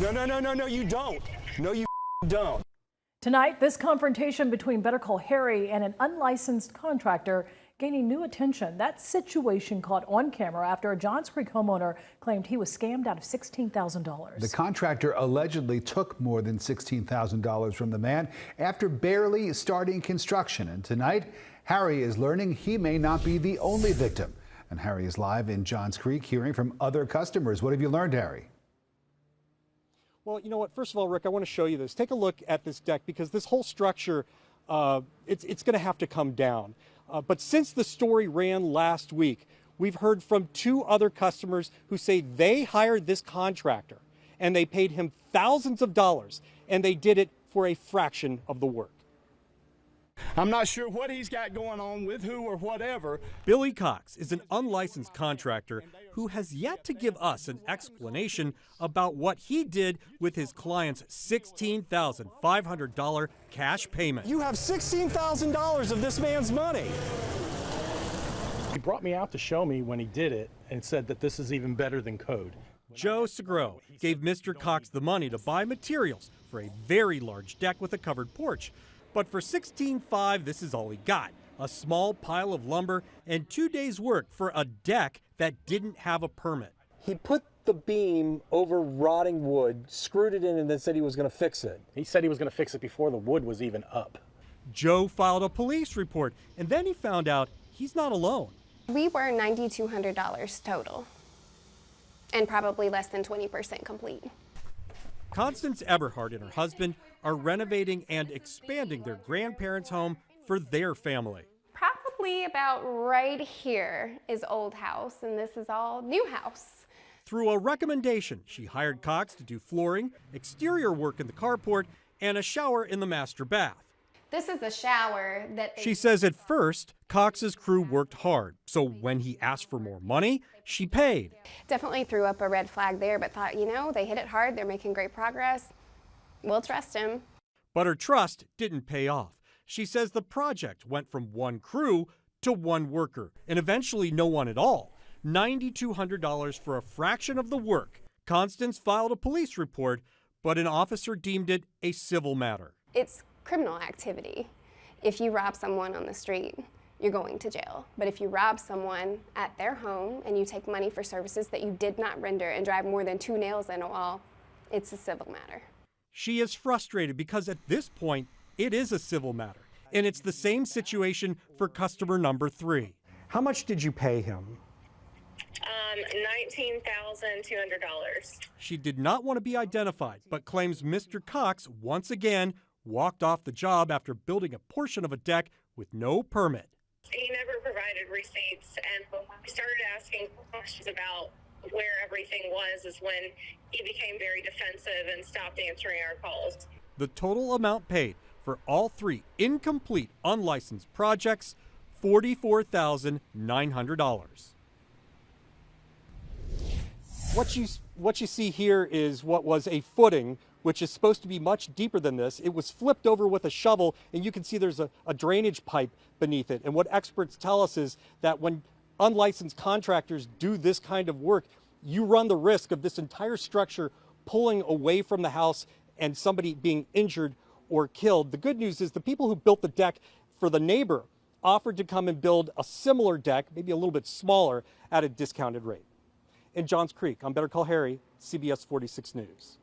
No, you don't. No, you don't. Tonight, this confrontation between Better Call Harry and an unlicensed contractor gaining new attention. That situation caught on camera after a Johns Creek homeowner claimed he was scammed out of $16,000. The contractor allegedly took more than $16,000 from the man after barely starting construction. And tonight, Harry is learning he may not be the only victim. And Harry is live in Johns Creek hearing from other customers. What have you learned, Harry? Well, you know what? First of all, Rick, I want to show you this. Take a look at this deck because this whole structure, it's going to have to come down. But since the story ran last week, we've heard from 2 other customers who say they hired this contractor and they paid him thousands of dollars and they did it for a fraction of the work. I'm not sure what he's got going on with who or whatever. Billy Cox is an unlicensed contractor who has yet to give us an explanation about what he did with his client's $16,500 cash payment. You have $16,000 of this man's money. He brought me out to show me when he did it and said that this is even better than code. Joe Segro gave Mr. Cox the money to buy materials for a very large deck with a covered porch. But for $16,500, this is all he got. A small pile of lumber and 2 days' work for a deck that didn't have a permit. He put the beam over rotting wood, screwed it in, and then said he was going to fix it. He said he was going to fix it before the wood was even up. Joe filed a police report, and then he found out he's not alone. We were $9,200 total, and probably less than 20% complete. Constance Eberhardt and her husband are renovating and expanding their grandparents' home for their family. Probably about right here is old house, and this is all new house. Through a recommendation, she hired Cox to do flooring, exterior work in the carport, and a shower in the master bath. This is the shower that She says at first, Cox's crew worked hard, so when he asked for more money, she paid. definitely threw up a red flag there, but thought, you know, they hit it hard, they're making great progress. We'll trust him. But her trust didn't pay off. She says the project went from 1 crew to 1 worker, and eventually no one at all. $9,200 for a fraction of the work. Constance filed a police report, but an officer deemed it a civil matter. It's criminal activity. If you rob someone on the street, you're going to jail. But if you rob someone at their home and you take money for services that you did not render and drive more than 2 nails in a wall, it's a civil matter. She is frustrated because at this point, it is a civil matter. And it's the same situation for customer number 3. How much did you pay him? $19,200. She did not want to be identified, but claims Mr. Cox once again walked off the job after building a portion of a deck with no permit. He never provided receipts, and when we started asking questions about where everything was is when he became very defensive and stopped answering our calls. The total amount paid for all 3 incomplete, unlicensed projects, $44,900. What you see here is what was a footing, which is supposed to be much deeper than this. It was flipped over with a shovel, and you can see there's a drainage pipe beneath it. And what experts tell us is that when unlicensed contractors do this kind of work, you run the risk of this entire structure pulling away from the house and somebody being injured or killed. The good news is the people who built the deck for the neighbor offered to come and build a similar deck, maybe a little bit smaller, at a discounted rate. In Johns Creek, I'm Better Call Harry, CBS 46 News.